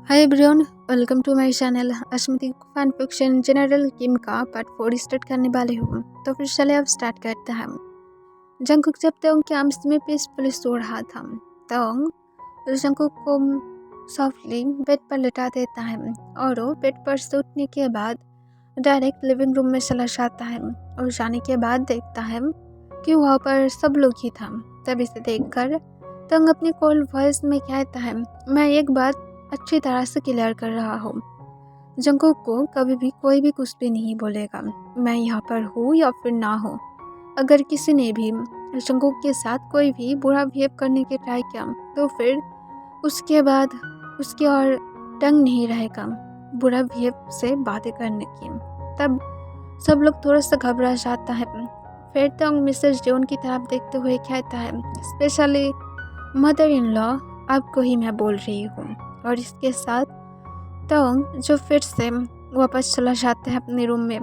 Hi everyone, welcome to my channel. आज मैं fan fiction general किम का पार्ट 4 स्टार्ट करने वाली हूँ। तो फिर चले अब स्टार्ट करते हैं। जंगकुक जब तक के आर्म्स में पीसफुली सो रहा था तो जंगकुक को सॉफ्टली बेड पर लेटा देता है और वो बेड पर से उठने के बाद डायरेक्ट लिविंग रूम में चला जाता है और जाने के बाद देखता है कि वहाँ पर सब लोग ही था। तब इसे देखकर तंग अपनी कोल्ड वॉइस में कहता है, मैं एक बात अच्छी तरह से क्लियर कर रहा हूँ। जंगकुक को कभी भी कोई भी कुछ भी नहीं बोलेगा, मैं यहाँ पर हूँ या फिर ना हो। अगर किसी ने भी जंगकुक के साथ कोई भी बुरा बिहेव करने की ट्राई किया तो फिर उसके बाद उसकी और टंग नहीं रहेगा बुरा बिहेव से बातें करने की। तब सब लोग थोड़ा सा घबरा जाता है। फिर तंग मिसेस जोन की तरफ देखते हुए कहता है, स्पेशली मदर इन लॉ, आपको ही मैं बोल रही हूँ। और इसके साथ तंग जो फिर से वापस चला जाता है अपने रूम में।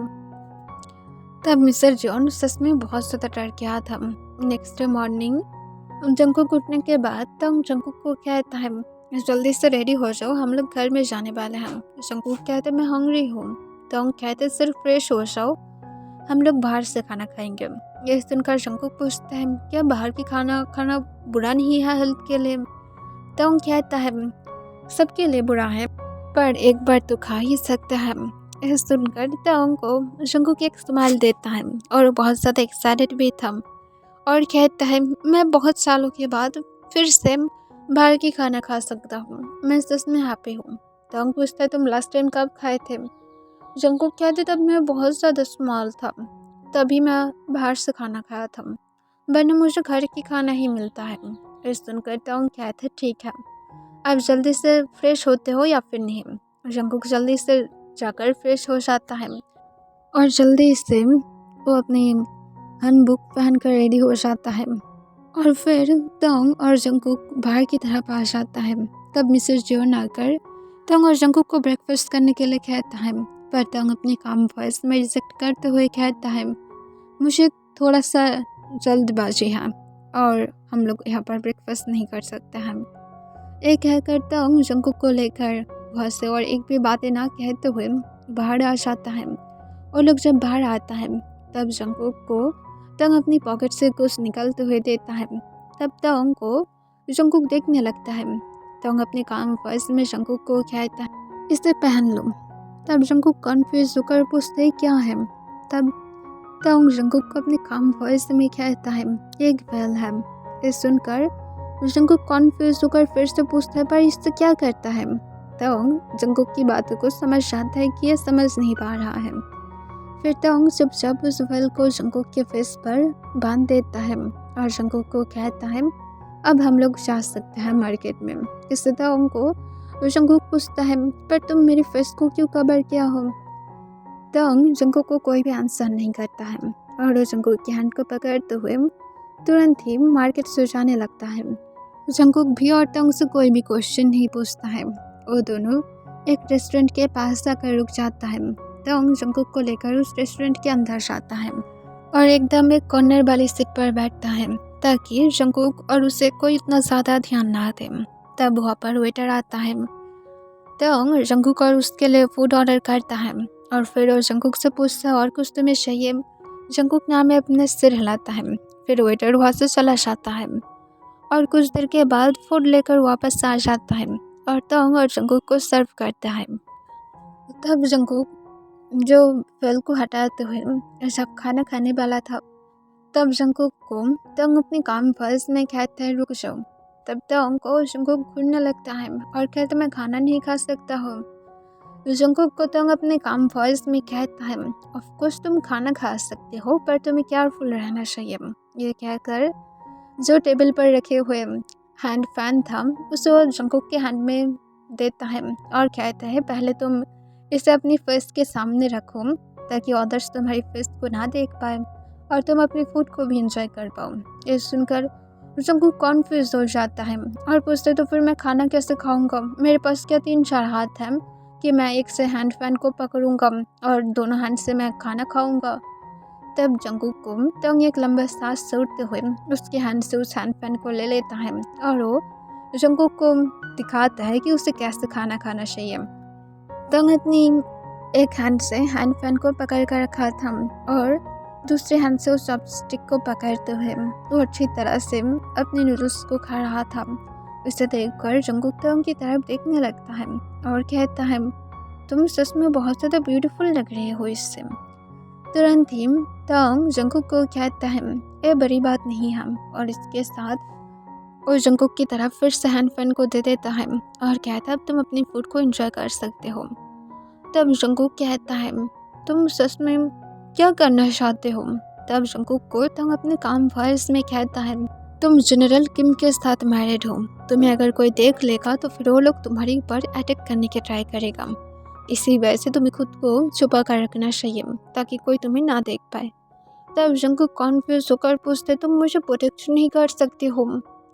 तब मिस्टर जॉन सच में बहुत ज़्यादा डर गया था। नेक्स्ट डे मॉर्निंग जंगकुक उठने के बाद तंग जंगकुक को कहता है, जल्दी से रेडी हो जाओ, हम लोग घर में जाने वाले हैं। जंगकुक कहते, मैं हंग्री हूँ। तंग कहते, सिर्फ फ्रेश हो जाओ, हम लोग बाहर से खाना खाएंगे। ये सुनकर जंगकुक पूछता है, क्या बाहर की खाना खाना बुरा नहीं है हेल्थ के लिए? तंग कहता है, सबके लिए बुरा है पर एक बार तो खा ही सकता है। यह सुनकर तंग को जंगकुक एक स्माइल देता है और वो बहुत ज़्यादा एक्साइटेड भी था और कहता है, मैं बहुत सालों के बाद फिर से बाहर की खाना खा सकता हूँ, मैं सच में हैप्पी हूँ। तंग पूछता है, तुम लास्ट टाइम कब खाए थे? जंगकुक कहते, तब मैं बहुत ज़्यादा स्मॉल था, तभी मैं बाहर से खाना खाया था, वरना मुझे घर की खाना ही मिलता है। फिर सुनकर तंग कहते, ठीक है, आप जल्दी से फ्रेश होते हो या फिर नहीं? जंगकुक जल्दी से जाकर फ्रेश हो जाता है और जल्दी से वो अपनी हैंडबुक पहनकर रेडी हो जाता है और फिर तंग और जंगकुक बाहर की तरफ आ जाता है। तब मिसेस जोन आकर तंग और जंगकुक को ब्रेकफास्ट करने के लिए कहता है, पर तंग अपनी काम वॉइस में रिजेक्ट करते हुए कहता है, मुझे थोड़ा सा जल्दबाजी है और हम लोग यहाँ पर ब्रेकफास्ट नहीं कर सकते हैं। एक कहकर तंग जंगकुक को लेकर वहाँ से और एक भी बातें ना कहते हुए बाहर आ जाता है। और लोग जब बाहर आता है तब जंगकुक को तंग अपनी पॉकेट से कुछ निकलते हुए देता है। तब तंग को जंगकुक देखने लगता है। तंग अपने काम वॉइस में जंगकुक को कहता है, इसे पहन लो। तब जंगकुक कन्फ्यूज होकर पूछते है, क्या है? तब तंग जंगकुक को अपने काम वॉइस में कहता है, एक बेल है। ये सुनकर जंगकुक कन्फ्यूज होकर फिर से पूछता है, पर इससे क्या करता है? तंग जंगकुक की बातों को समझ जाता है कि ये समझ नहीं पा रहा है। फिर तंग चुपचाप उस बेल को जंगकुक के फेस पर बांध देता है और जंगकुक को कहता है, अब हम लोग जा सकते हैं मार्केट में। इससे तंग को जंगकुक पूछता है, पर तुम मेरे फेस को क्यों कवर किया हो? तंग जंगकुक को कोई भी आंसर नहीं करता है और वो जंगकुक की हैंड को पकड़ते हुए तुरंत ही मार्केट से जाने लगता है। जंगकुक भी और तंग से कोई भी क्वेश्चन नहीं पूछता है। वो दोनों एक रेस्टोरेंट के पास जाकर रुक जाता है। तंग जंगकुक को लेकर उस रेस्टोरेंट के अंदर जाता है और एकदम एक कॉर्नर वाली सीट पर बैठता है ताकि जंगकुक और उसे कोई इतना ज़्यादा ध्यान ना दे। तब वहाँ पर वेटर आता है। तंग जंगकुक और उसके लिए फूड ऑर्डर करता है और फिर वो जंगकुक से पूछता है, और कुछ तुम्हें चाहिए? जंगकुक नाम में अपने सिर हिलाता है। फिर वेटर वहाँ से चला जाता है और कुछ देर के बाद फूड लेकर वापस आ जाता है और तंग और जंगकुक को सर्व करता है। तब जंगकुक जो बेल को हटाते हुए जब खाना खाने वाला था, तब जंगकुक को तंग अपने काम वॉइस में कहता है, रुक जाओ। तब तंग को जंगकुक घूरने लगता है और कहता, मैं खाना नहीं खा सकता हूँ। जंगकुक को तंग अपने काम वॉइस में कहता है, ऑफ कोर्स तुम खाना खा सकते हो, पर तुम्हें केयरफुल रहना चाहिए। ये कहकर जो टेबल पर रखे हुए हैंड फैन था उसे वो जंगकुक के हैंड में देता है और कहता है, पहले तुम इसे अपनी फेस के सामने रखो ताकि अदर्स तुम्हारी फेस को ना देख पाए और तुम अपने फूड को भी इंजॉय कर पाओ। ये सुनकर जंगकुक कॉन्फ्यूज हो जाता है और पूछते, तो फिर मैं खाना कैसे खाऊंगा? मेरे पास क्या 3-4 हाथ हैं कि मैं एक से हैंड फैन को पकड़ूंगा और दोनों हैंड से मैं खाना खाऊंगा? तब जंगकुक को तंग एक लंबा सांस छोड़ते हुए उसके हैंड से उस हैंड फैन को ले लेता है और वो जंकुक को दिखाता है कि उसे कैसे खाना खाना चाहिए। तंग अपनी एक हैंड से हैंड फैन को पकड़ कर रखा था और दूसरे हैंड से उस चॉपस्टिक को पकड़ते हुए वो अच्छी तरह से अपने नूडल्स को खा रहा था। इसे देखकर जंकुक तंग की तरफ देखने लगता है और कहता है, तुम सच में बहुत ज़्यादा ब्यूटीफुल लग रहे हो इससे। तुरंत ही तंग जंकुक को कहता है, ये बड़ी बात नहीं है, और इसके साथ वो जंकुक की तरफ फिर से हैंड फैन को दे देता है और कहता है, अब तुम अपनी फूड को एंजॉय कर सकते हो। तब जंकुक कहता है, तुम सच में क्या करना चाहते हो? तब जंकुक को तंग अपने काम वॉइस में कहता है, तुम जनरल किम के साथ मैरिड हो, तुम्हें अगर कोई देख लेगा तो फिर वो लोग तुम्हारे ऊपर अटैक करने की ट्राई करेगा, इसी वजह से तुम्हें खुद को छुपा कर रखना चाहिए ताकि कोई तुम्हें ना देख पाए। तब जंकुक कॉन्फ्यूज होकर पूछते, तुम मुझे प्रोटेक्शन नहीं कर सकते हो?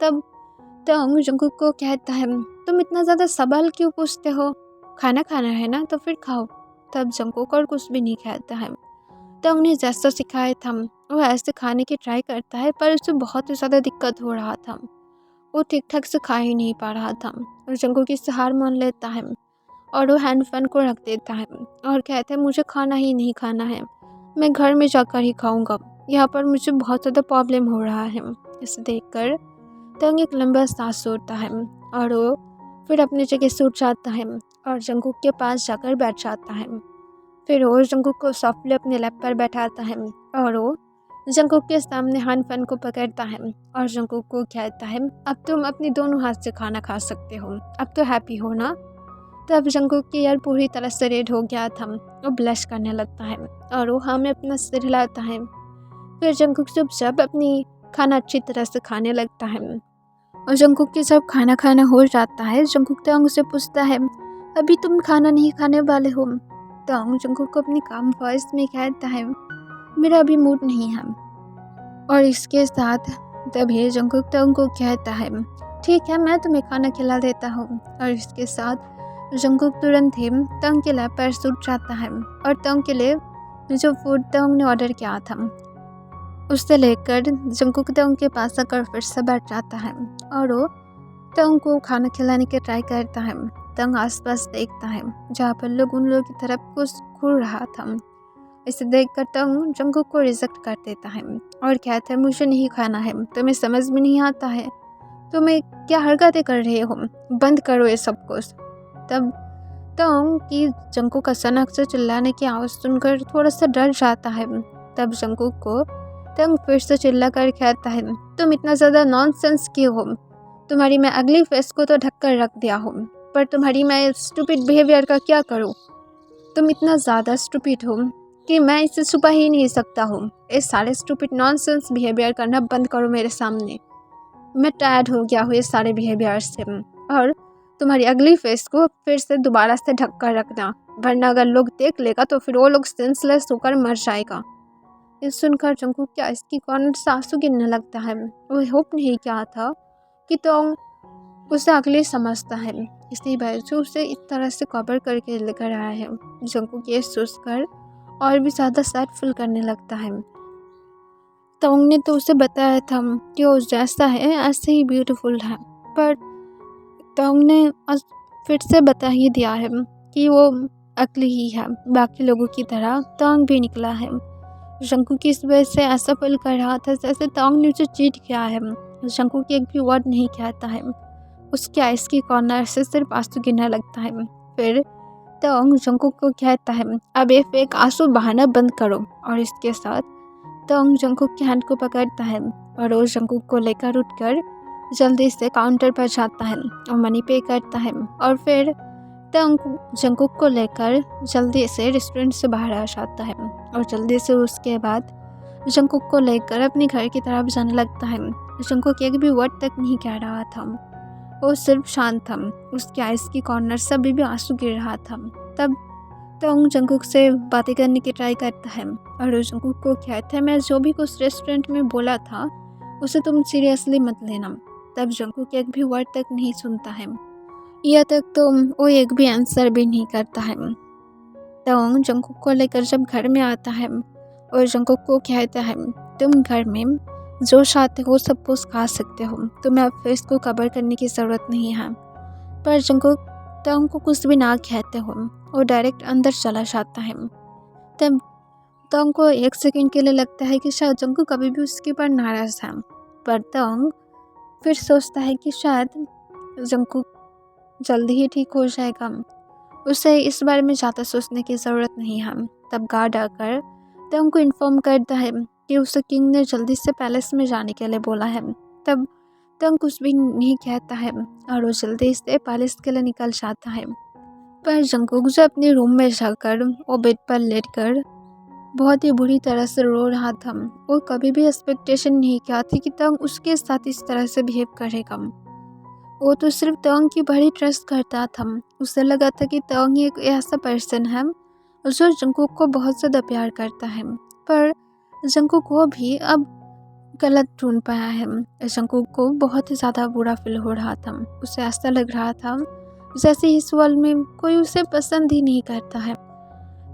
तब तंग जंकुक को कहता है, तुम इतना ज़्यादा सवाल क्यों पूछते हो? खाना खाना है ना तो फिर खाओ। तब जंकुक और कुछ भी नहीं कहता है। तंग ने जैसा सिखाया था वो ऐसे खाने की ट्राई करता है, पर उसे बहुत ही ज़्यादा दिक्कत हो रहा था। वो ठीक ठाक से खा ही नहीं पा रहा था और जंकुक इससे हार मान लेता है और वो हैंड फैन को रख देता है और कहता है, मुझे खाना ही नहीं खाना है, मैं घर में जाकर ही खाऊंगा, यहाँ पर मुझे बहुत ज़्यादा प्रॉब्लम हो रहा है। इसे देखकर तंग एक लंबा सांस छोड़ता है और वो फिर अपनी जगह से उठ जाता है और जंकुक के पास जाकर बैठ जाता है। फिर वो जंकुक को सॉफ्टली अपने लैप पर बैठाता है और वो जंकुक के सामने हैंड फैन को पकड़ता है और जंकुक को कहता है, अब तुम अपनी दोनों हाथ से खाना खा सकते हो, अब तो हैप्पी हो ना? तब जंकुक की यार पूरी तरह से रेड हो गया था, वो ब्लश करने लगता है और वो हाँ में अपना सिर हिलाता है। फिर जंकुक चुपचाप अपनी खाना अच्छी तरह से खाने लगता है और जंकुक के जब खाना खाना हो जाता है, जंकुक तंग से पूछता है, अभी तुम खाना नहीं खाने वाले हो? तंग जंकुक को अपनी काम वॉइस में कहता है, मेरा अभी मूड नहीं है। और इसके साथ तभी जंकुक तंग को कहता है, ठीक है, मैं तुम्हें खाना खिला देता हूँ। और इसके साथ जंकुक तुरंत ही तंग के लैब पर सूट जाता है और तंग के लिए जो फूड तंग ने ऑर्डर किया था उससे लेकर जंकुक तंग के पास आकर फिर से बैठ जाता है और वो तंग को खाना खिलाने की ट्राई करता है। तंग आसपास देखता है जहाँ पर लोग उन लोगों की तरफ कुछ घूर रहा था। इसे देखकर तंग जंकुक को रिजेक्ट कर देता है और कहता है, मुझे नहीं खाना है, तुम्हें समझ में नहीं आता है, तुम्हें क्या हरकतें कर रहे हो, बंद करो ये सब कुछ। तब तंग की जंकुक अचानक से चिल्लाने की आवाज़ सुनकर थोड़ा सा डर जाता है। तब जंकुक को तंग फिर से चिल्ला कर कहता है, तुम इतना ज़्यादा नॉनसेंस क्यों हो? तुम्हारी मैं अगली फेस को तो ढक कर रख दिया हूँ, पर तुम्हारी मैं स्टूपिड बिहेवियर का क्या करूँ? तुम इतना ज़्यादा स्टूपिड हो कि मैं इसे छुपा ही नहीं सकता हूँ। इस सारे स्टूपिड नॉनसेंस बिहेवियर करना बंद करो मेरे सामने। मैं टायर्ड हो गया हूँ इस सारे बिहेवियर से, और तुम्हारी अगली फेस को फिर से दोबारा से ढक कर रखना, वरना अगर लोग देख लेगा तो फिर वो लोग सेंसलेस होकर मर जाएगा। ये सुनकर जंकुक क्या इसकी कॉर्नर से आंसू गिरने लगता है। वो होप नहीं किया था कि तो उसे अगले समझता है, इसी वजह से उसे इस तरह से कवर करके लेकर आया है। जंकुक ये सोचकर और भी ज़्यादा सैड फील करने लगता है। तोंग ने तो उसे बताया था कि वो जैसा है ऐसे ही ब्यूटीफुल है, पर तोंग ने फिर से बता ही दिया है कि वो अगली ही है, बाकी लोगों की तरह तोंग भी निकला है। जंकुक इस वजह से ऐसा फील कर रहा था जैसे तोंग ने उसे चीट किया है। जंकुक एक भी वर्ड नहीं कहता है, उसके आइस की कॉर्नर से सिर्फ आंसू गिरने लगता है। फिर तोंग जंकुक को कहता है, अब ये फेक आंसू बहाना बंद करो। और इसके साथ तोंग जंकुक के हैंड को पकड़ता है और वो जंकुक को लेकर उठकर जल्दी से काउंटर पर जाता है और मनी पे करता है। और फिर तोंग जंकुक को लेकर जल्दी से रेस्टोरेंट से बाहर आ जाता है और जल्दी से उसके बाद जंकुक को लेकर अपने घर की तरफ जाने लगता है। जंकुक एक भी वर्ड तक नहीं कह रहा था, वो सिर्फ शांत था। उसके आइस की कॉर्नर से अभी भी आंसू गिर रहा था। तब तोंग जंकुक से बातें करने की ट्राई करता है और जंकुक को कहता है, मैं जो भी कुछ रेस्टोरेंट में बोला था उसे तुम सीरियसली मत लेना। तब जंकुक एक भी वर्ड तक नहीं सुनता है, या तक तो वो एक भी आंसर भी नहीं करता है। तोंग जंकुक को लेकर जब घर में आता है और जंकुक को कहता है, तुम घर में जो चाहते हो सब कुछ खा सकते हो, तुम्हें अब फेस को कवर करने की ज़रूरत नहीं है। पर जंगकुक तंग को कुछ भी ना कहते हो, वो डायरेक्ट अंदर चला जाता है। तब तंग को एक सेकंड के लिए लगता है कि शायद जंगकुक कभी भी उसके ऊपर नाराज़ है, पर तंग फिर सोचता है कि शायद जंगकुक जल्दी ही ठीक हो जाएगा, उसे इस बारे में ज़्यादा सोचने की ज़रूरत नहीं है। तब गार्ड आकर तंग को इन्फॉर्म करता है कि उसे किंग ने जल्दी से पैलेस में जाने के लिए बोला है। तब तंग कुछ भी नहीं कहता है और वो जल्दी से पैलेस के लिए निकल जाता है। पर जंगकुक जो अपने रूम में जाकर वो बेड पर लेटकर बहुत ही बुरी तरह से रो रहा था। वो कभी भी एक्सपेक्टेशन नहीं किया थी कि तंग उसके साथ इस तरह से बिहेव करेगा। वो तो सिर्फ तंग की बड़ी ट्रस्ट करता था। उसे लगा था कि तंग एक ऐसा पर्सन है जो जंगकुक को बहुत ज़्यादा प्यार करता है, पर जंगकुक को भी अब गलत ढूंढ पाया है। जंगकुक को बहुत ही ज़्यादा बुरा फील हो रहा था। उसे ऐसा लग रहा था जैसे इस वर्ल्ड में कोई उसे पसंद ही नहीं करता है।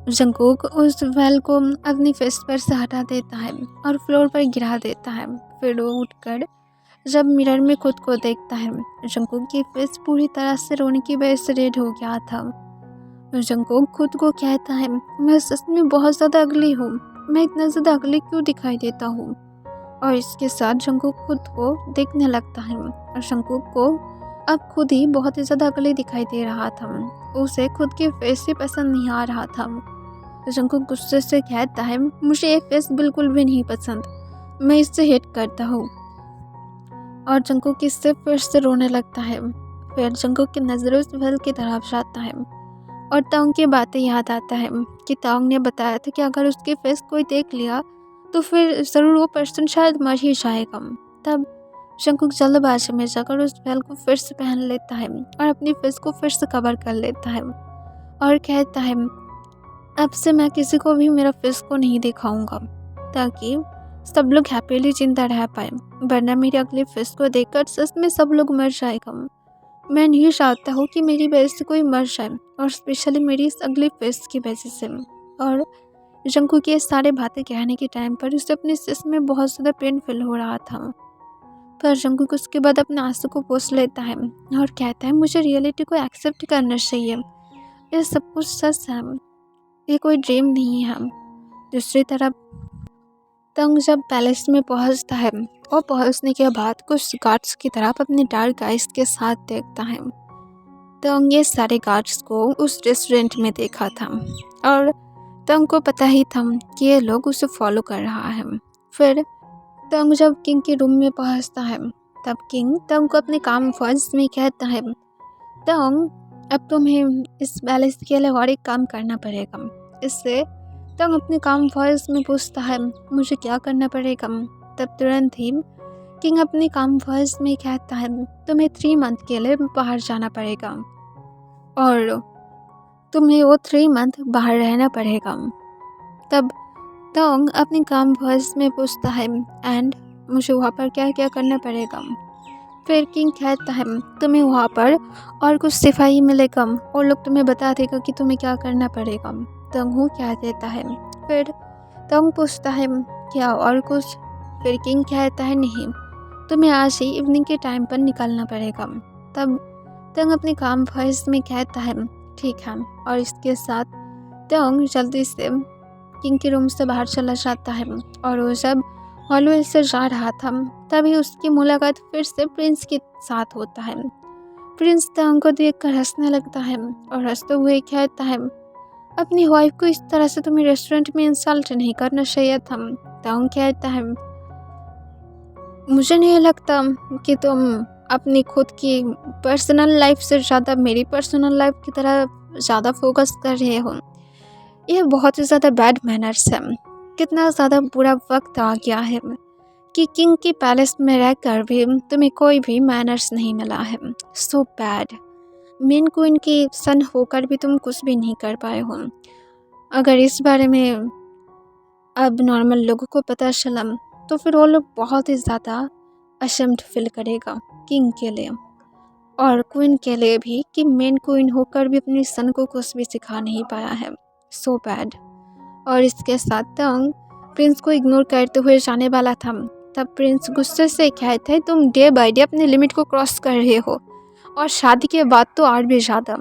जंगकुक उस वेल को अपनी फेस पर से हटा देता है और फ्लोर पर गिरा देता है। फिर वो उठकर जब मिरर में खुद को देखता है, जंगकुक की फेस पूरी तरह से रोने की वजह से रेड हो गया था। जंगकुक खुद को कहता है, मैं सच में बहुत ज़्यादा अगली हूँ, मैं इतना ज़्यादा अगली क्यों दिखाई देता हूँ। और इसके साथ जंगकुक खुद को देखने लगता है और जंगकुक को अब खुद ही बहुत ही ज़्यादा अगली दिखाई दे रहा था। उसे खुद के फेस से पसंद नहीं आ रहा था। जंगकुक गुस्से से कहता है, मुझे ये फेस बिल्कुल भी नहीं पसंद, मैं इससे हेट करता हूँ। और जंगकुक इससे फिर से रोने लगता है। फिर जंगकुक की नज़र उस वेल की तरफ जाता है और तांग की बातें याद आता है कि तांग ने बताया था कि अगर उसके फेस कोई देख लिया तो फिर ज़रूर वो पर्सन शायद मर ही जाएगा। तब जंगकुक जल्दबाजी में जाकर उस वेल को फिर से पहन लेता है और अपनी फेस को फिर से कवर कर लेता है और कहता है, अब से मैं किसी को भी मेरा फेस को नहीं दिखाऊंगा ताकि सब लोग हैप्पीली जिंदा रह पाए, वरना मेरी अगली फेस को देखकर सच में सब लोग मर जाएगा। मैं नहीं चाहता हूँ कि मेरी वजह से कोई मर जाए, और स्पेशली मेरी इस अगली फेस की वजह से। और जंगकुक के सारे बातें कहने के टाइम पर उसे अपने चेस्ट में बहुत ज़्यादा पेन फील हो रहा था। पर जंगकुक उसके बाद अपने आंसू को पोंछ लेता है और कहता है, मुझे रियलिटी को एक्सेप्ट करना चाहिए, ये सब कुछ सच है, ये कोई ड्रीम नहीं है। दूसरी तरफ तंग जब पैलेस में पहुंचता है और पहुंचने के बाद कुछ गार्ड्स की तरफ अपने डार्क आइज के साथ देखता है। तंग ये सारे गार्ड्स को उस रेस्टोरेंट में देखा था और तंग को पता ही था कि ये लोग उसे फॉलो कर रहा है। फिर तंग जब किंग के रूम में पहुंचता है तब किंग तंग को अपने काम वॉइस में कहता है, तंग अब तुम्हें इस पैलेस के लिए और एक काम करना पड़ेगा। इससे तंग अपने काम वॉइस में पूछता है, मुझे क्या करना पड़ेगा। तब तुरंत ही किंग अपने काम वॉइस में कहता है, तुम्हें 3 मंथ के लिए बाहर जाना पड़ेगा और तुम्हें वो 3 मंथ बाहर रहना पड़ेगा। तब तंग अपने काम वॉइस में पूछता है, एंड मुझे वहाँ पर क्या क्या करना पड़ेगा। फिर किंग कहता है, तुम्हें वहाँ पर और कुछ सिपाही मिलेगा और लोग तुम्हें बता देगा कि तुम्हें क्या करना पड़ेगा। तंग वो कह देता है। फिर तंग पूछता है, क्या और कुछ। फिर किंग कहता है, नहीं, तुम्हें आज ही इवनिंग के टाइम पर निकलना पड़ेगा। तब तंग अपने काम वॉइस में कहता है, ठीक है, और इसके साथ तंग जल्दी से किंग के रूम से बाहर चला जाता है। और वो जब हॉलवे से जा रहा था तभी उसकी मुलाकात फिर से प्रिंस के साथ होता है। प्रिंस तंग को देखकर हंसने लगता है और हंसते हुए कहता है, अपनी वाइफ को इस तरह से तुम्हें रेस्टोरेंट में इंसल्ट नहीं करना चाहिए था। तंग कहता है, मुझे नहीं लगता कि तुम अपनी खुद की पर्सनल लाइफ से ज़्यादा मेरी पर्सनल लाइफ की तरह ज़्यादा फोकस कर रहे हो। यह बहुत ही ज़्यादा बैड मैनर्स है। कितना ज़्यादा बुरा वक्त आ गया है कि किंग की पैलेस में रहकर भी तुम्हें कोई भी मैनर्स नहीं मिला है। So bad. मेन क्वीन की सन होकर भी तुम कुछ भी नहीं कर पाए हो। अगर इस बारे में अब नॉर्मल लोगों को पता चला तो फिर वो लोग बहुत ही ज़्यादा अशेम्ड फील करेगा किंग के लिए और क्वीन के लिए भी कि मेन क्वीन होकर भी अपनी सन को कुछ भी सिखा नहीं पाया है। So bad. और इसके साथ तंग प्रिंस को इग्नोर करते हुए जाने वाला था तब प्रिंस गुस्से से कहते हैं, तुम डे बाय डे अपने लिमिट को क्रॉस कर रहे हो और शादी के बाद तो और भी ज़्यादा।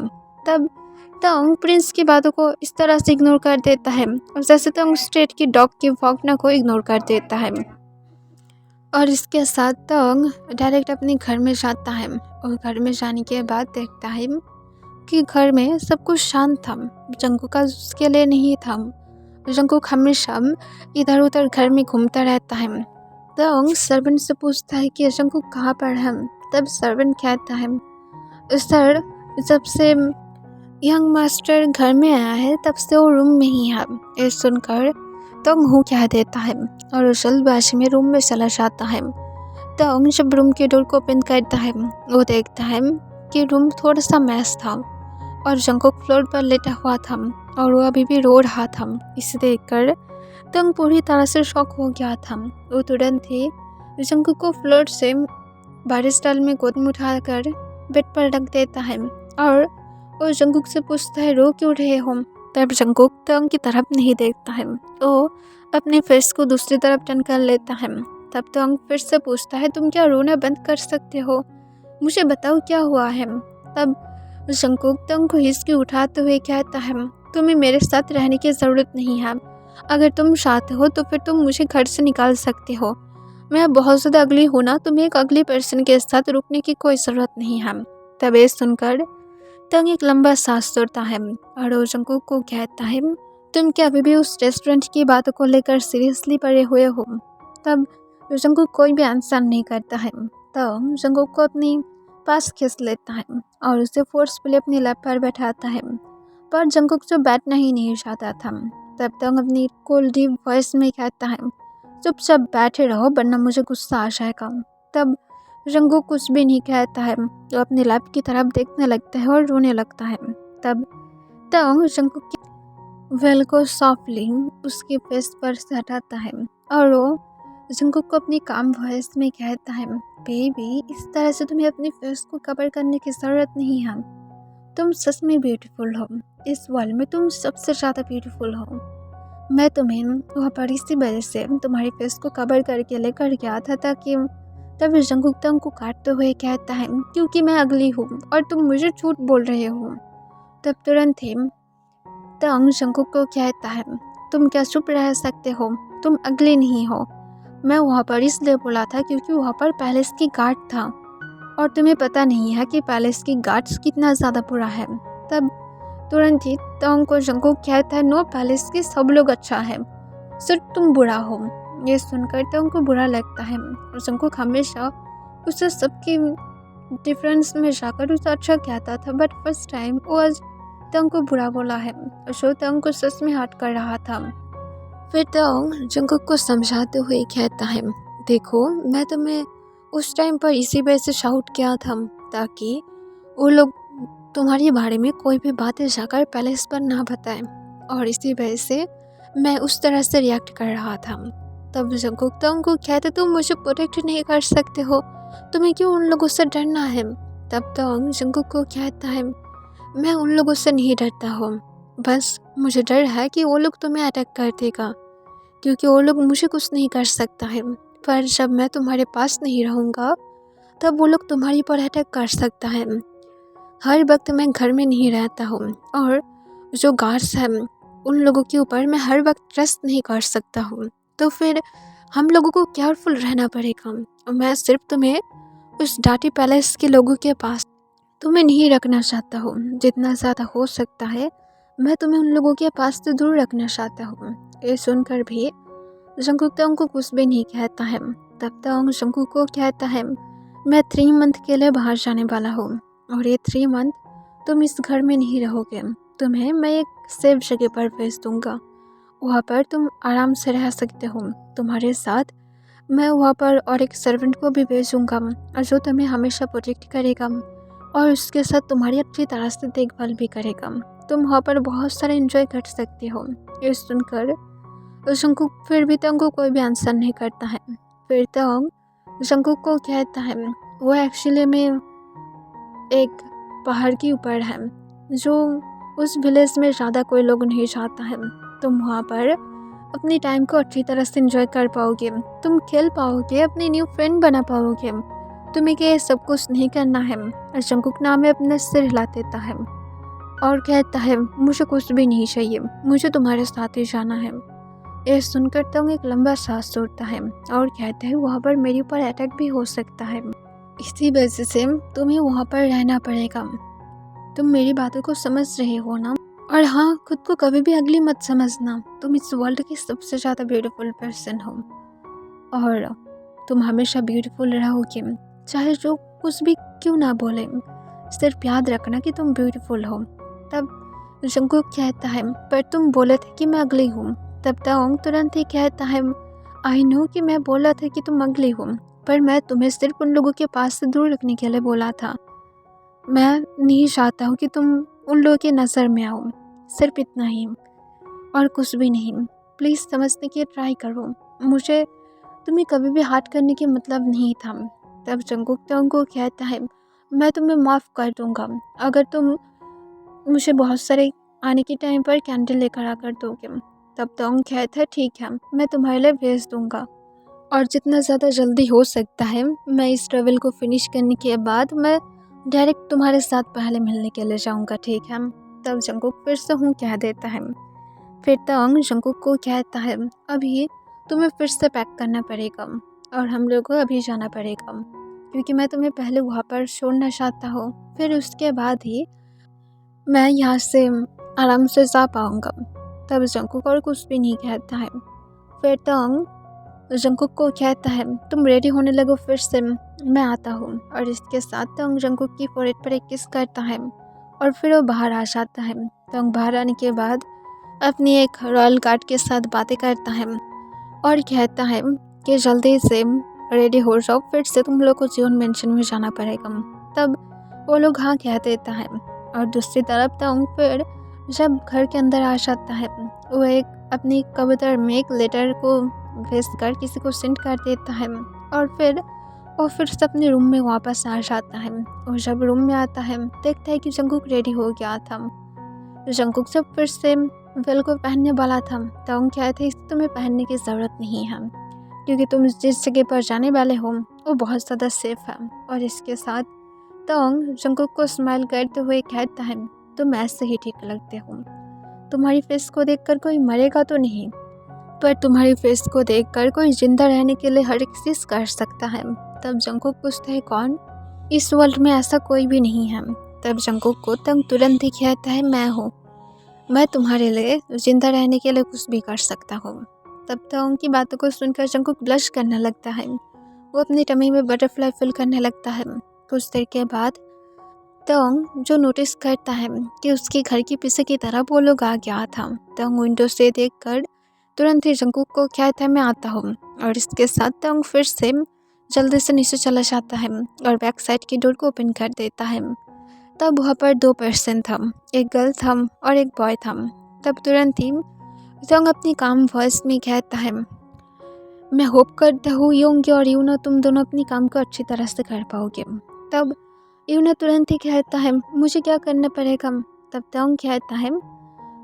तब तंग प्रिंस की बातों को इस तरह से इग्नोर कर देता है और जैसे तंग स्ट्रेट की डॉग की भौंकना को इग्नोर कर देता है और इसके साथ तंग डायरेक्ट अपने घर में जाता है और घर में जाने के बाद देखता है कि घर में सब कुछ शांत था। जंगकुक का उसके लिए नहीं था। जंगकुक हमेशा इधर उधर घर में घूमता रहता है। तंग सर्वेंट से पूछता है कि जंगकुक कहाँ पर है। तब सर्वेंट कहता है, सर जब से यंग मास्टर घर में आया है तब से वो रूम में ही है। ये सुनकर तंग हूँ कह देता है और जल्दबाजी में रूम में चला जाता है। तंग जब रूम के डोर को ओपन करता है वो देखता है कि रूम थोड़ा सा मैस था और जंगकुक फ्लोर पर लेटा हुआ था और वो अभी भी रो रहा था। इसे देखकर तंग पूरी तरह से शॉक हो गया था। वो तुरंत ही जंगकुक को फ्लोर से बारिश स्टाइल में गोद में उठाकर बेड पर रख देता है और वो जंगकुक से पूछता है, रो क्यों रहे हो। तब जंगकुक तंग की तरफ नहीं देखता है, वो अपने फेस को दूसरी तरफ टर्न कर लेता है। तब तंग फिर से पूछता है, तुम क्या रोना बंद कर सकते हो, मुझे बताओ क्या हुआ है। तब जंगकुक तंग को हिचकी उठाते हुए कहता है, तुम्हें मेरे साथ रहने की ज़रूरत नहीं है। अगर तुम चाहते हो तो फिर तुम मुझे घर से निकाल सकते हो। मैं बहुत ज़्यादा अगली हूँ ना, तुम्हें एक अगली पर्सन के साथ रुकने की कोई ज़रूरत नहीं है। तब ये सुनकर तंग एक लंबा सांस छोड़ता है और वो जंगकुक को कहता है, तुम क्या अभी भी उस रेस्टोरेंट की बातों को लेकर सीरियसली पड़े हुए हो। तब जंगकुक कोई भी आंसर नहीं करता है। तब जंगकुक को अपनी पास खींच लेता है और उसे फोर्सफुली अपनी लैप पर बैठाता है, पर जंगकुक जो बैठना ही नहीं चाहता था। तब तंग अपनी कूल डीप वॉइस में कहता है, चुपचाप बैठे रहो वरना मुझे गुस्सा आ जाएगा। तब जंगकुक कुछ भी नहीं कहता है, तो अपने लैप की तरफ देखने लगता है और रोने लगता है। तब तंग जंगकुक की वेल को सॉफ्टली उसके फेस पर से हटाता है और वो जंगकुक को अपनी काम वॉइस में कहता है, बेबी इस तरह से तुम्हें अपने फेस को कवर करने की ज़रूरत नहीं है। तुम सच में ब्यूटीफुल हो, इस वर्ल्ड में तुम सबसे ज़्यादा ब्यूटीफुल हो। मैं तुम्हें वहाँ पर इसी वजह से तुम्हारे फेस को कवर करके लेकर गया था ताकि। तब जंगकुक तंग को काटते हुए कहता है, क्योंकि मैं अगली हूँ और तुम मुझे झूठ बोल रहे हो। तब तुरंत ही तंग जंगकुक को कहता है, तुम क्या चुप रह सकते हो, तुम अगली नहीं हो। मैं वहाँ पर इसलिए बोला था क्योंकि वहाँ पर पैलेस की गार्ड था और तुम्हें पता नहीं है कि पैलेस की गार्ड्स कितना ज़्यादा बुरा है। तब तुरंत ही तंग को जंगकुक कहता है, नो पैलेस के सब लोग अच्छा है, सिर्फ तुम बुरा हो। ये सुनकर तंग को बुरा लगता है और जंगकुक हमेशा उसे सबके डिफरेंस में जाकर उसे अच्छा कहता था, बट फर्स्ट टाइम वो आज तंग को बुरा बोला है और जो तंग को सच में हर्ट कर रहा था। फिर तंग जंगकुक को समझाते हुए कहता है, देखो मैं तुम्हें उस टाइम पर इसी वजह से शाउट किया था ताकि वो लोग तुम्हारे बारे में कोई भी बातें जाकर पैलेस पर ना बताएं, और इसी वजह से मैं उस तरह से रिएक्ट कर रहा था। तब जंगकुक तंग को कहते, तुम मुझे प्रोटेक्ट नहीं कर सकते हो, तुम्हें क्यों उन लोगों से डरना है। तब तंग जंगकुक को कहता है, मैं उन लोगों से नहीं डरता हूँ, बस मुझे डर है कि वो लोग तुम्हें अटैक कर देगा, क्योंकि वो लोग मुझे कुछ नहीं कर सकता है, पर जब मैं तुम्हारे पास नहीं रहूँगा तब वो लोग तुम्हारी पर अटैक कर सकता है। हर वक्त मैं घर में नहीं रहता हूँ और जो गार्ड्स हैं उन लोगों के ऊपर मैं हर वक्त ट्रस्ट नहीं कर सकता हूँ, तो फिर हम लोगों को केयरफुल रहना पड़ेगा। मैं सिर्फ तुम्हें उस डाटी पैलेस के लोगों के पास तुम्हें नहीं रखना चाहता हूँ, जितना ज़्यादा हो सकता है मैं तुम्हें उन लोगों के पास से दूर रखना चाहता हूँ। ये सुनकर भी जंगकुक तंग को कुछ भी नहीं कहता है। तब तंग जंगकुक को कहता है, मैं 3 मंथ के लिए बाहर जाने वाला हूँ और ये 3 मंथ तुम इस घर में नहीं रहोगे, तुम्हें मैं एक सेफ जगह पर भेज दूँगा, वहाँ पर तुम आराम से रह सकते हो। तुम्हारे साथ मैं वहाँ पर और एक सर्वेंट को भी भेजूँगा और जो तुम्हें हमेशा प्रोटेक्ट करेगा और उसके साथ तुम्हारी अच्छी तरह से देखभाल भी करेगा। तुम वहाँ पर बहुत सारे एंजॉय कर सकते हो। ये सुनकर जंगकुक फिर भी तंग को कोई भी आंसर नहीं करता है। फिर तंग जंगकुक को कहता है, वो एक्चुअली में एक पहाड़ के ऊपर है जो उस विलेज में ज़्यादा कोई लोग नहीं जाता है, तुम वहाँ पर अपनी टाइम को अच्छी तरह से एंजॉय कर पाओगे, तुम खेल पाओगे, अपनी न्यू फ्रेंड बना पाओगे। तुम्हें ये सब कुछ नहीं करना है। और जंकुक नाम में अपना सिर हिला देता है और कहता है मुझे कुछ भी नहीं चाहिए, मुझे तुम्हारे साथ ही जाना है। ये सुनकर तंग एक लंबा सांस छोड़ता है और कहता है वहाँ पर मेरे ऊपर अटैक भी हो सकता है, इसी वजह से तुम्हें वहाँ पर रहना पड़ेगा। तुम मेरी बातों को समझ रहे हो ना? और हाँ, खुद को कभी भी अगली मत समझना। तुम इस वर्ल्ड की सबसे ज़्यादा ब्यूटीफुल पर्सन हो और तुम हमेशा ब्यूटीफुल रहोगे, चाहे जो कुछ भी क्यों ना बोले। सिर्फ याद रखना कि तुम ब्यूटीफुल हो। तब जंकुक कहता है पर तुम बोले थे कि मैं अगली हूँ। तब ताओंग तुरंत ही कहता है आई नो कि मैं बोला था कि तुम अगली हो, पर मैं तुम्हें सिर्फ उन लोगों के पास से दूर रखने के लिए बोला था। मैं नहीं चाहता हूँ कि तुम उन लोगों की नज़र में आओ, सिर्फ इतना ही और कुछ भी नहीं। प्लीज़ समझने की ट्राई करो, मुझे तुम्हें कभी भी हार्ट करने के मतलब नहीं था। तब जंकुक ताओंग को कहता है मैं तुम्हें माफ़ कर दूँगा अगर तुम मुझे बहुत सारे आने के टाइम पर कैंडल लेकर आकर दोगे। तब ताओंग कहता है ठीक है, मैं तुम्हारे लिए भेज दूँगा और जितना ज़्यादा जल्दी हो सकता है मैं इस ट्रेवल को फिनिश करने के बाद मैं डायरेक्ट तुम्हारे साथ पहले मिलने के लिए जाऊँगा, ठीक है। तब जंकुक फिर से हूँ कह देता है। फिर ताओंग जंकुक को कहता है अभी तुम्हें फिर से पैक करना पड़ेगा और हम लोग को अभी जाना पड़ेगा, क्योंकि मैं तुम्हें पहले वहाँ पर छोड़ना चाहता हूँ, फिर उसके बाद ही मैं यहाँ से आराम से जा पाऊँगा। तब जंकुक और कुछ भी नहीं कहता है। फिर ताओंग जंकुक को कहता है तुम रेडी होने लगो, फिर से मैं आता हूँ। और इसके साथ ताओंग जंकुक की फोrehead पर एक किस करता है और फिर वो बाहर आ जाता है। ताओंग बाहर आने के बाद अपनी एक रॉयल गार्ड के साथ बातें करता है और कहता है कि जल्दी से रेडी हो जाओ, फिर से तुम लोग को जियोन मेंशन में जाना पड़ेगा। तब वो लोग हाँ कह देता है और दूसरी तरफ ताओंग फिर जब घर के अंदर आ जाता है वो एक अपनी कबूतर में एक लेटर को भेजकर किसी को सेंड कर देता है और फिर वो फिर से अपने रूम में वापस आ जाता है। और जब रूम में आता है देखता है कि जंकुक रेडी हो गया था। जंकुक जब फिर से वेल को पहनने वाला था ताओंग कहते इसे तुम्हें पहनने की ज़रूरत नहीं है, क्योंकि तुम जिस जगह पर जाने वाले हो वो बहुत ज़्यादा सेफ है। और इसके साथ ताओंग जंकुक को स्माइल करते हुए कहता है तुम ऐसे ही ठीक लगते हो, तुम्हारी फेस को देखकर कोई मरेगा तो नहीं, पर तुम्हारी फेस को देखकर कोई जिंदा रहने के लिए हर एक चीज़ कर सकता है। तब जंकुक पूछता है कौन? इस वर्ल्ड में ऐसा कोई भी नहीं है। तब जंकुक को ताओंग तुरंत ही कहता है मैं हूँ, मैं तुम्हारे लिए जिंदा रहने के लिए कुछ भी कर सकता हूँ। तब ताओंग की बातों को सुनकर जंकुक ब्लश करने लगता है, वो अपनी टमी में बटरफ्लाई फील करने लगता है। कुछ देर के बाद ताओंग जो नोटिस करता है कि उसके घर के पीछे की तरफ वो लोग आ गया था। ताओंग विंडो से देखकर तुरंत ही जंकुक को कहता है मैं आता हूँ। और इसके साथ ताओंग फिर से जल्दी से नीचे चला जाता है और बैक साइड की डोर को ओपन कर देता है। तब वहाँ पर 2 पर्सन था, एक गर्ल था और एक बॉय था। तब तुरंत ही ताओंग अपनी काम वॉइस में कहता है मैं होप करता हूँ योंगी और यूना तुम दोनों अपनी काम को अच्छी तरह से कर पाओगे। तब यूना तुरंत ही कहता है मुझे क्या करना पड़ेगा? तब ताओंग कहता है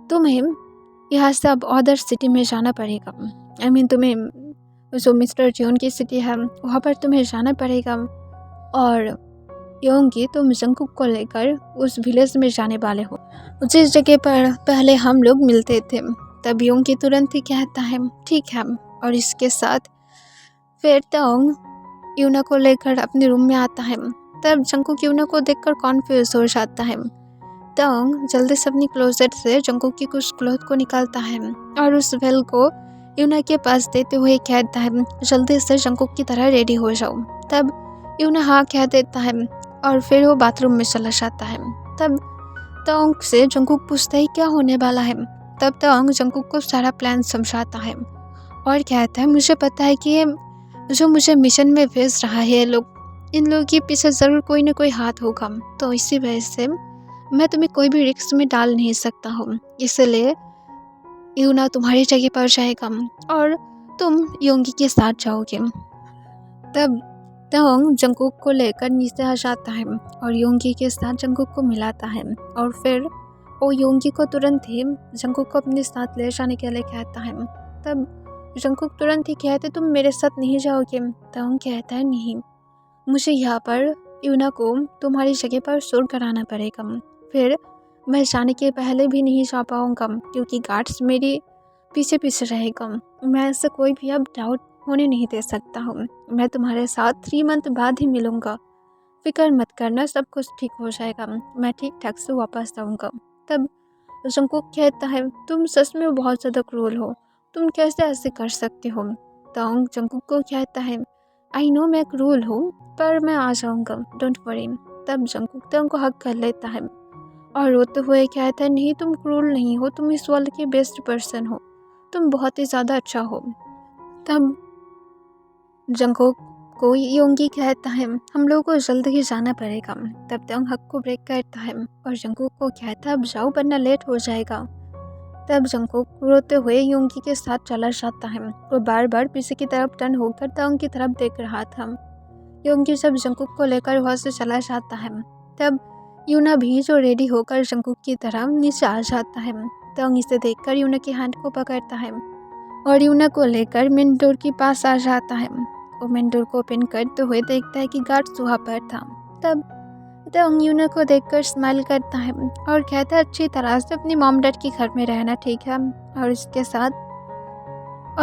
तुम्हें यहाँ से अब अदर सिटी में जाना पड़ेगा। तुम्हें जो मिस्टर जियोन की सिटी है वहाँ पर तुम्हें जाना पड़ेगा और योंगी तुम जंकुक को लेकर उस विलेज में जाने वाले हो जिस जगह पर पहले हम लोग मिलते थे। तब योंगी तुरंत ही कहता है ठीक है। और इसके साथ फिर ताओंग यूना को लेकर अपने रूम में आता है। तब जंकुक यूना को देखकर कॉन्फ्यूज हो जाता है। ताओंग जल्दी से अपनी क्लोजेट से जंकुक की कुछ क्लॉथ को निकालता है और उस वेल को यूना के पास देते हुए कहता है जल्दी से जंकुक की तरह रेडी हो जाओ। तब यूना हाँ कह देता है और फिर वो बाथरूम में चला जाता है। तब ताओंग से जंकुक पूछता है क्या होने वाला है। तब ताओंग जंकुक को सारा प्लान समझाता है और कहता है मुझे पता है कि ये जो मुझे मिशन में भेज रहा है लोग, इन लोगों के पीछे ज़रूर कोई ना कोई हाथ होगा, तो इसी वजह से मैं तुम्हें कोई भी रिस्क में डाल नहीं सकता हूँ। इसलिए यूना तुम्हारी जगह पर जाएगा और तुम योंगी के साथ जाओगे। तब ताओंग जंकुक को लेकर नीचे आ जाता है और योंगी के साथ जंकुक को मिलाता है और फिर वो योंगी को तुरंत ही जंकुक को अपने साथ ले जाने के लिए कहता है। तब जंकुक तुरंत ही कहते तुम मेरे साथ नहीं जाओगे। तोंग कहता है नहीं, मुझे यहाँ पर यूना को तुम्हारी जगह पर शोर कराना पड़ेगा। फिर मैं जाने के पहले भी नहीं जा पाऊँगा क्योंकि गार्ड्स मेरे पीछे पीछे रहेगा। मैं ऐसे कोई भी अब डाउट होने नहीं दे सकता हूँ। मैं तुम्हारे साथ 3 मंथ बाद ही मिलूँगा, फिक्र मत करना, सब कुछ ठीक हो जाएगा। मैं ठीक ठाक से वापस आऊँगा। तब जंकुक कहता है तुम सच में बहुत ज़्यादा क्रूर हो, तुम कैसे ऐसे कर सकते हो। तोंग जंकुक को कहता है आई नो मैं क्रूर हूँ पर मैं आ जाऊँगा, डोंट वरी। तब जंकुक तोंग को हक कर लेता है और रोते हुए कहता है नहीं तुम क्रूर नहीं हो, तुम इस वर्ल्ड के बेस्ट पर्सन हो, तुम बहुत ही ज़्यादा अच्छा हो। तब जंकुक को योंगी कहता है हम लोगों को जल्द ही जाना पड़ेगा। तब तोंग हक को ब्रेक करता है और जंकुक को कहता है अब जाओ वरना लेट हो जाएगा। तब जंकुक रोते हुए योंगी के साथ चला जाता है। वो बार बार पीछे की तरफ टर्न होकर तोंग की तरफ देख रहा था। योंगी जब जंकुक को लेकर वहाँ से चला जाता है तब यूना भी जो रेडी होकर जंकुक की तरफ नीचे आ जाता है। तोंग इसे देखकर यूना की हैंड को पकड़ता है और यूना को लेकर मेन डोर के पास आ जाता है। वो मेन डोर को ओपन करते हुए देखता है कि गार्ड्स वहाँ पर था। तब तोंग यूना को देखकर स्माइल करता है और कहता है अच्छी तरह से अपनी मॉम डैड के घर में रहना, ठीक है। और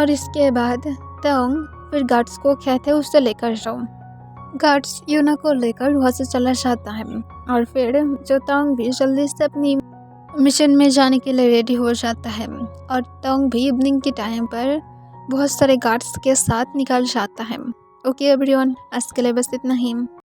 इसके बाद तोंग फिर गार्ड्स को कहते हैं उससे लेकर जाओ। गार्ड्स यूना को लेकर वहाँ से चला जाता है और फिर जो तोंग भी जल्दी से अपनी मिशन में जाने के लिए रेडी हो जाता है और तोंग भी इवनिंग के टाइम पर बहुत सारे गार्ड्स के साथ निकल जाता है। ओके एवरीवन, आज के लिए बस इतना ही।